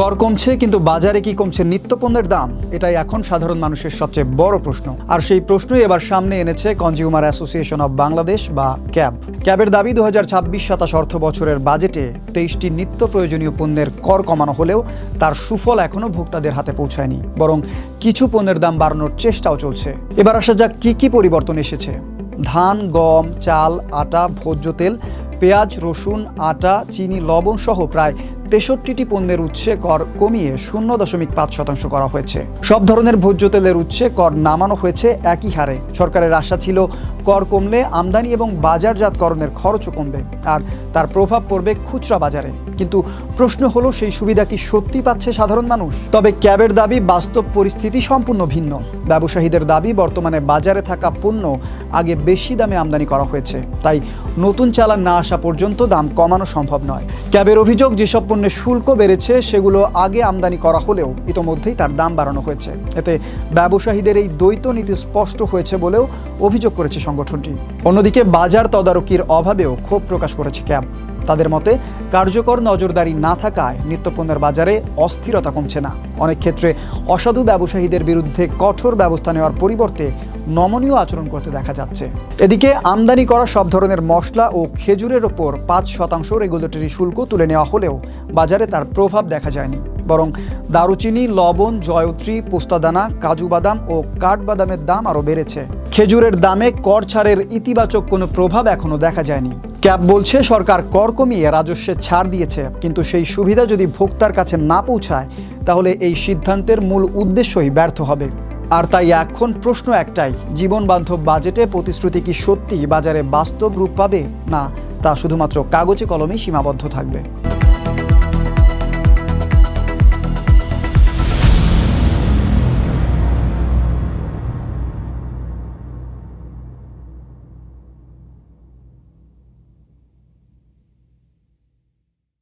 কর কমছে কিন্তু বাজারে কি কমছে নিত্যপণ্যের দাম? এটাই এখন সাধারণ মানুষের সবচেয়ে বড় প্রশ্ন। আর সেই প্রশ্নই এবার সামনে এনেছে কনজিউমার অ্যাসোসিয়েশন অব বাংলাদেশ বা ক্যাব। ক্যাবের দাবি 2026-27 অর্থ বছরের বাজেটে 23টি নিত্য প্রয়োজনীয় পণ্যের কর কমানো হলেও তার সুফল এখনও ভোক্তাদের হাতে পৌঁছায়নি, বরং কিছু পণ্যের দাম বাড়ানোর চেষ্টাও চলছে। এবার আসা যাক কি পরিবর্তন এসেছে। ধান, গম, চাল, আটা, ভোজ্য তেল, পেঁয়াজ, রসুন, আটা, চিনি, লবণ সহ প্রায় 63টি পণ্যের উৎসে কর কমিয়ে 0.5% করা হয়েছে। সব ধরনের ভোজ্য তেলের উৎসে কর নামানো হয়েছে একই হারে। সরকারের আশা ছিল কর কমলে আমদানি এবং বাজারজাতকরণের খরচও কমবে আর তার প্রভাব পড়বে খুচরা বাজারে। কিন্তু প্রশ্ন হলো, সেই সুবিধা কি সত্যি পাচ্ছে সাধারণ মানুষ? তবে ক্যাবের দাবি বাস্তব পরিস্থিতি সম্পূর্ণ ভিন্ন। ব্যবসায়ীদের দাবি বর্তমানে বাজারে থাকা পণ্য আগে বেশি দামে আমদানি করা হয়েছে, তাই নতুন চালান না আসা পর্যন্ত দাম কমানো সম্ভব নয়। ক্যাবের অভিযোগ, যেসব পণ্যের শুল্ক বেড়েছে সেগুলো আগে আমদানি করা হলেও ইতোমধ্যেই তার দাম বাড়ানো হয়েছে। এতে ব্যবসায়ীদের এই দ্বৈত নীতি স্পষ্ট হয়েছে বলেও অভিযোগ করেছে সংগঠনটি। অন্যদিকে বাজার তদারকির অভাবেও ক্ষোভ প্রকাশ করেছে ক্যাব। তাদের মতে, কার্যকর নজরদারি না থাকায় নিত্যপণ্যের বাজারে অস্থিরতা কমছে না। অনেক ক্ষেত্রে অসাধু ব্যবসায়ীদের বিরুদ্ধে কঠোর ব্যবস্থা নেওয়ার পরিবর্তে নমনীয় আচরণ করতে দেখা যাচ্ছে। এদিকে আমদানি করা সব ধরনের মশলা ও খেজুরের ওপর 5% রেগুলেটরি শুল্ক তুলে নেওয়া হলেও বাজারে তার প্রভাব দেখা যায়নি, বরং দারুচিনি, লবণ, জয়ত্রী, পোস্তাদানা, কাজু বাদাম ও কাঠবাদামের দাম আরও বেড়েছে। খেজুরের দামে কর ছাড়ের ইতিবাচক কোনো প্রভাব এখনও দেখা যায়নি। ক্যাব বলছে, সরকার কর কমিয়ে রাজস্বে ছাড় দিয়েছে, কিন্তু সেই সুবিধা যদি ভোক্তার কাছে না পৌঁছায় তাহলে এই সিদ্ধান্তের মূল উদ্দেশ্যই ব্যর্থ হবে। আর তাই এখন প্রশ্ন একটাই, জীবন বান্ধব বাজেটে প্রতিশ্রুতি কি সত্যি বাজারে বাস্তব রূপ পাবে, না তা শুধুমাত্র কাগজে কলমেই সীমাবদ্ধ থাকবে?